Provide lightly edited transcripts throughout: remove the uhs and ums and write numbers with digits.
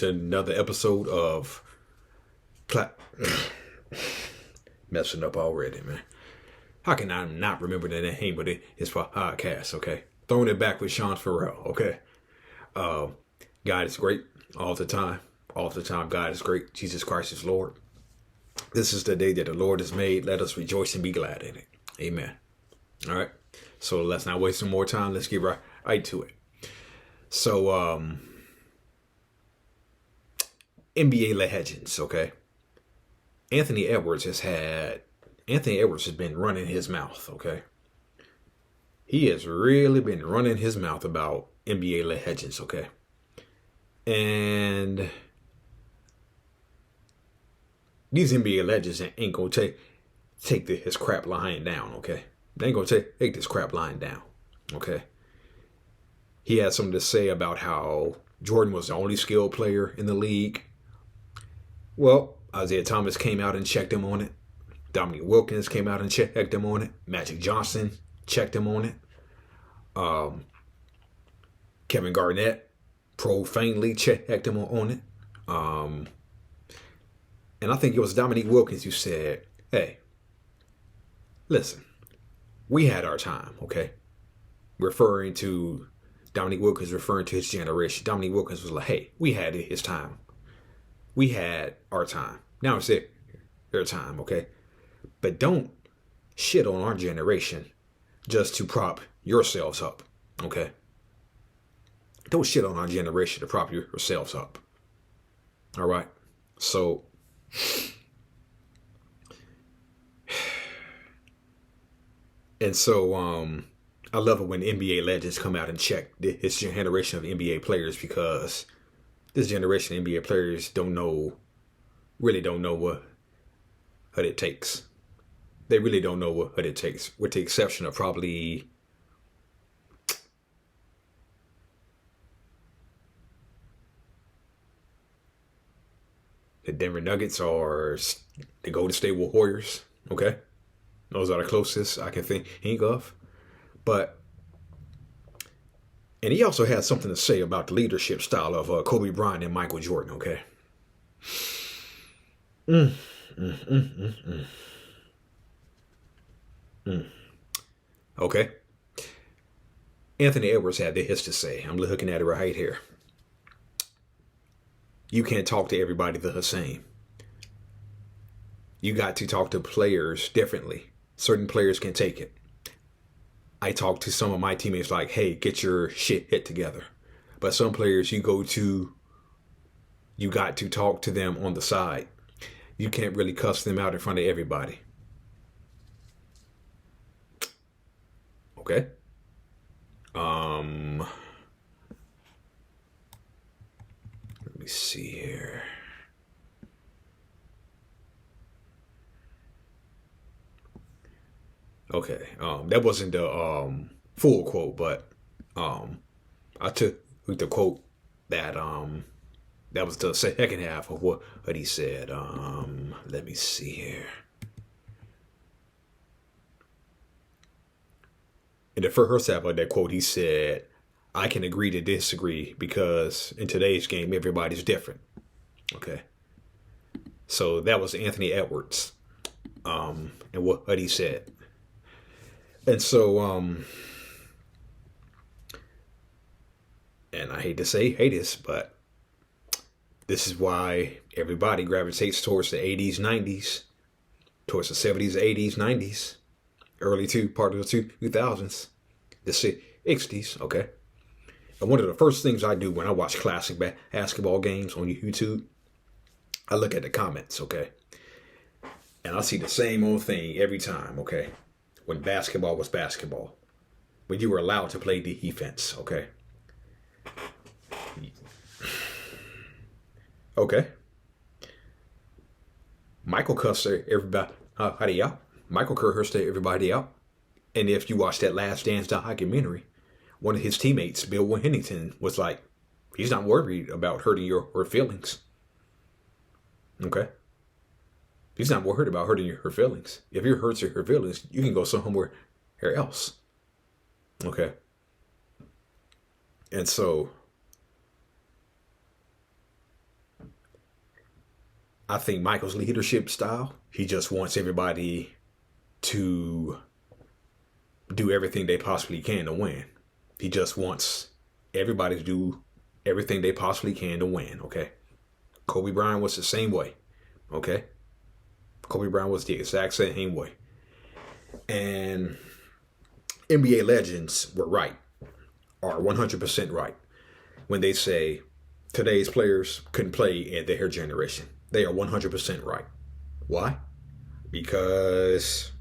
to another episode of messing up already, man. How can I not remember the name, but it's for podcast, okay? Throwing it back with Sean Farrell, okay? God is great all the time. All the time, God is great. Jesus Christ is Lord. This is the day that the Lord has made. Let us rejoice and be glad in it. Amen. All right. So let's not waste some more time. Let's get right to it. So, NBA legends, okay? Anthony Edwards has been running his mouth, okay? He has really been running his mouth about NBA legends, okay? And these NBA legends ain't gonna take his crap lying down, okay? They ain't gonna take this crap lying down, okay? He had something to say about how Jordan was the only skilled player in the league. Well, Isaiah Thomas came out and checked him on it. Dominque Wilkins came out and checked him on it. Magic Johnson checked him on it. Kevin Garnett profanely checked him on it. And I think it was Dominque Wilkins who said, hey, listen, we had our time, okay? Dominique Wilkins referring to his generation. Dominique Wilkins was like, hey, we had his time. We had our time. Now it's their time, okay? But don't shit on our generation just to prop yourselves up, okay? Don't shit on our generation to prop yourselves up. All right? So, and so, I love it when NBA legends come out and check this generation of NBA players, because this generation of NBA players really don't know what it takes. They really don't know what it takes, with the exception of probably the Denver Nuggets or the Golden State Warriors. Okay, those are the closest I can think of. And he also had something to say about the leadership style of Kobe Bryant and Michael Jordan, okay? Okay. Anthony Edwards had this to say. I'm looking at it right here. You can't talk to everybody the same. You got to talk to players differently. Certain players can take it. I talk to some of my teammates like, hey, get your shit hit together. But some players you got to talk to them on the side. You can't really cuss them out in front of everybody. Okay. Let me see here. Okay, that wasn't the full quote, but I took the quote that was the second half of what he said. Let me see here. In the first half of that quote, he said, I can agree to disagree because in today's game, everybody's different. Okay. So that was Anthony Edwards and what he said. And so, and I hate to say this, but this is why everybody gravitates towards the 80s, 90s, towards the 70s, 80s, 90s, early part of the 2000s, the 60s, okay? And one of the first things I do when I watch classic basketball games on YouTube, I look at the comments, okay? And I see the same old thing every time, okay? When basketball was basketball, when you were allowed to play defense, okay? Okay. Michael cussed everybody out. Michael cursed everybody out. And if you watch that Last Dance documentary, one of his teammates, Bill Wennington, was like, he's not worried about hurting your feelings. Okay? He's not worried about hurting her feelings. If you hurt her feelings, you can go somewhere else. Okay? And so I think Michael's leadership style, he just wants everybody to do everything they possibly can to win. He just wants everybody to do everything they possibly can to win, okay? Kobe Bryant was the same way, okay? Kobe Bryant was the exact same way. And NBA legends were right, are 100% right, when they say today's players couldn't play in their generation. They are 100% right. Why? Because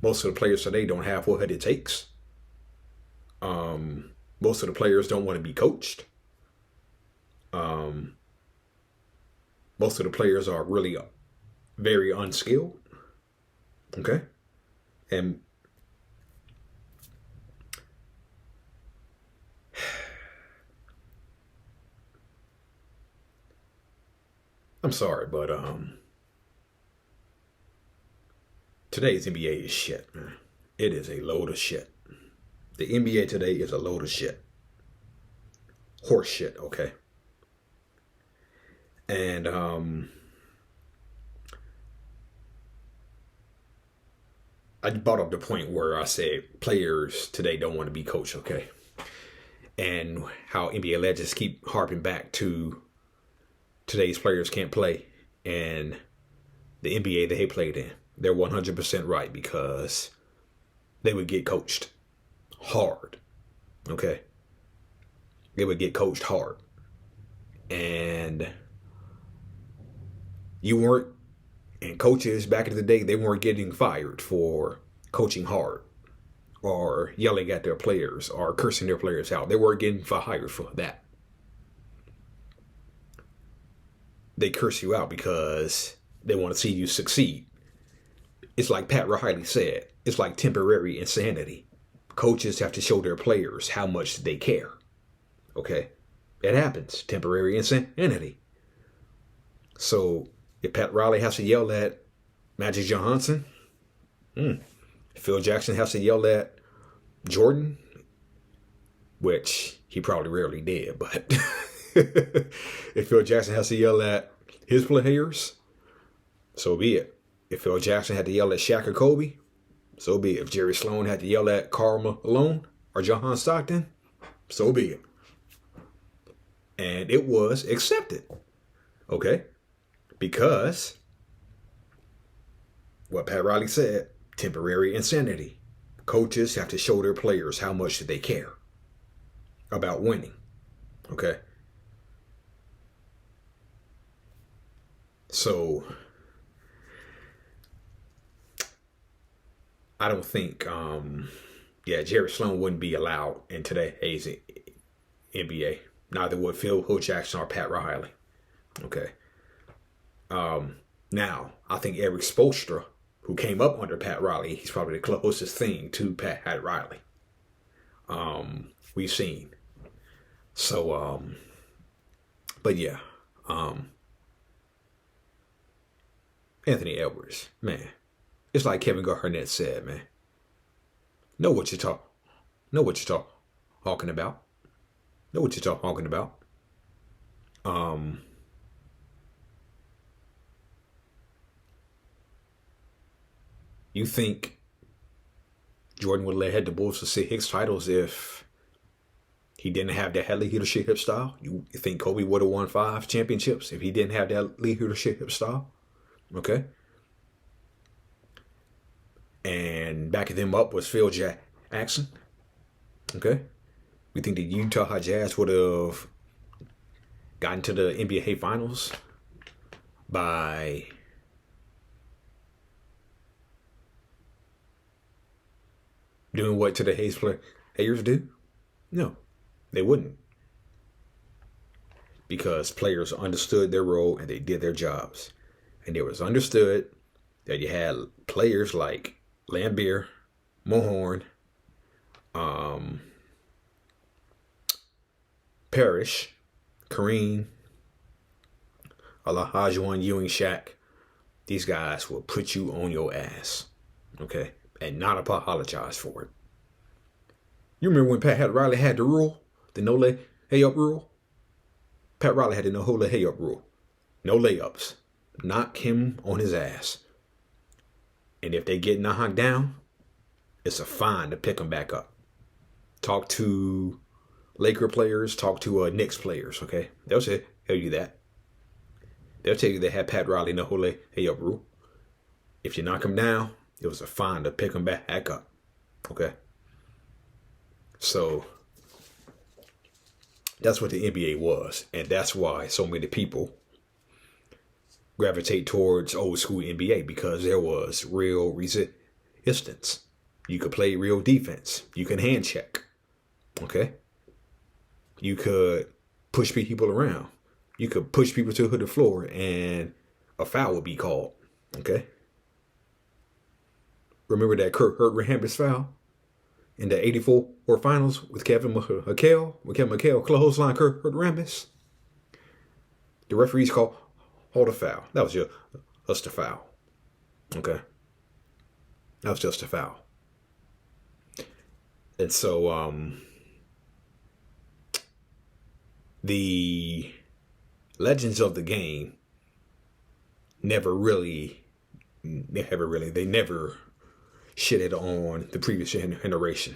most of the players today don't have what it takes. Most of the players don't want to be coached. Most of the players are really very unskilled. Okay? And I'm sorry, but today's NBA is shit, man. It is a load of shit. The NBA today is a load of shit. Horse shit, okay? And I brought up the point where I said players today don't want to be coached, okay? And how NBA legends keep harping back to today's players can't play and the NBA that they played in. They're 100% right because they would get coached hard, okay? They would get coached hard. And you weren't, and coaches back in the day, they weren't getting fired for coaching hard or yelling at their players or cursing their players out. They weren't getting fired for that. They curse you out because they want to see you succeed. It's like Pat Riley said, it's like temporary insanity. Coaches have to show their players how much they care. Okay? It happens. Temporary insanity. So if Pat Riley has to yell at Magic Johnson, Phil Jackson has to yell at Jordan, which he probably rarely did, but if Phil Jackson has to yell at his players, so be it. If Phil Jackson had to yell at Shaq or Kobe, so be it. If Jerry Sloan had to yell at Karl Malone or John Stockton, so be it. And it was accepted. Okay? Because what Pat Riley said, temporary insanity. Coaches have to show their players how much they care about winning. Okay? So I don't think Jerry Sloan wouldn't be allowed in today's NBA. Neither would Phil Jackson or Pat Riley. Okay. Now, I think Eric Spoelstra, who came up under Pat Riley, he's probably the closest thing to Pat Riley we've seen. So, but yeah, Anthony Edwards, man, it's like Kevin Garnett said, man. Know what you're talking about. Know what you're talking about. You think Jordan would have had the Bulls to 6 titles if he didn't have that leadership style? You think Kobe would have won 5 championships if he didn't have that leadership style? Okay. And backing them up was Phil Jackson. Okay. We think the Utah Jazz would have gotten to the NBA Finals by doing what today's players do? No, they wouldn't. Because players understood their role and they did their jobs. And it was understood that you had players like Lambeer, Mohorn, Parrish, Kareem, Olajuwon, Ewing, Shaq. These guys will put you on your ass. Okay? And not apologize for it. You remember when Pat Riley had the rule? The no layup rule? Pat Riley had the no hold hey up rule. No layups. Knock him on his ass. And if they get knocked down, it's a fine to pick them back up. Talk to Laker players, talk to Knicks players, okay? They'll tell you that. They'll tell you they had Pat Riley no hold hey up rule. If you knock him down, it was a fine to pick him back up, okay? So that's what the NBA was. And that's why so many people gravitate towards old school NBA, because there was real resistance. You could play real defense. You can hand check. Okay? You could push people around. You could push people to the floor and a foul would be called. Okay? Remember that Kurt Rambis foul in the '84 finals with Kevin McHale? When Kevin McHale clothesline Kurt Rambis? The referees called a foul. That was just a foul. Okay? That was just a foul. And so, the legends of the game they never shitted on the previous generation.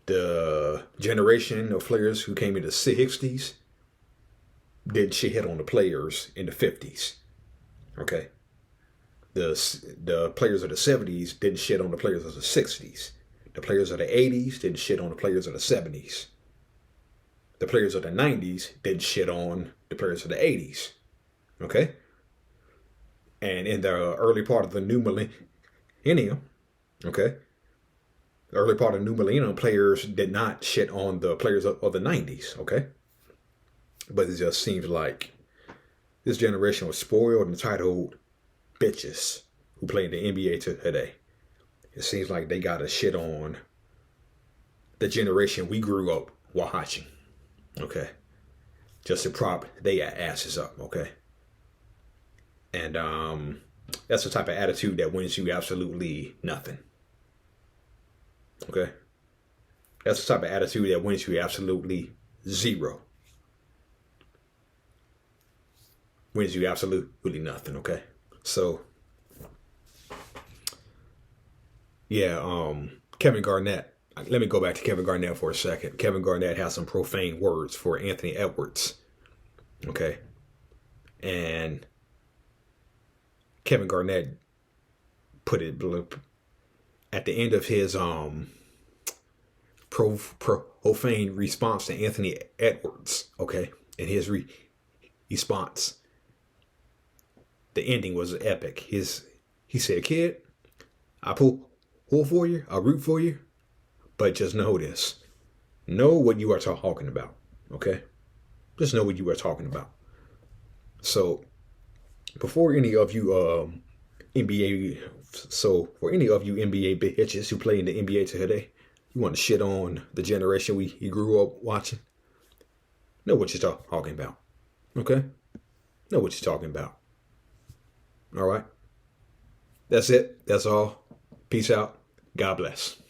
The generation of players who came in the 60s didn't shit on the players in the 50s. Okay? The players of the 70s didn't shit on the players of the 60s. The players of the 80s didn't shit on the players of the 70s. The players of the 90s didn't shit on the players of the 80s. Okay? And in the early part of the new millennium, okay, the early part of the new millennium, players did not shit on the players of the 90s, okay? But it just seems like this generation was spoiled and entitled bitches who play in the NBA today. It seems like they got to shit on the generation we grew up watching, okay? Just to prop their asses up, okay? And that's the type of attitude that wins you absolutely nothing, okay? That's the type of attitude that wins you absolutely zero. Wins you absolutely nothing, okay? So, yeah, Kevin Garnett. Let me go back to Kevin Garnett for a second. Kevin Garnett has some profane words for Anthony Edwards, okay? And Kevin Garnett put it at the end of his profane response to Anthony Edwards, okay? And his response, the ending was epic. He said, "Kid, I pull for you, I root for you, but just know this. Know what you are talking about, okay? Just know what you are talking about." So, before any of you for any of you NBA bitches who play in the NBA today, you want to shit on the generation we grew up watching, know what you're talking about, okay? Know what you're talking about. All right? That's it. That's all. Peace out. God bless.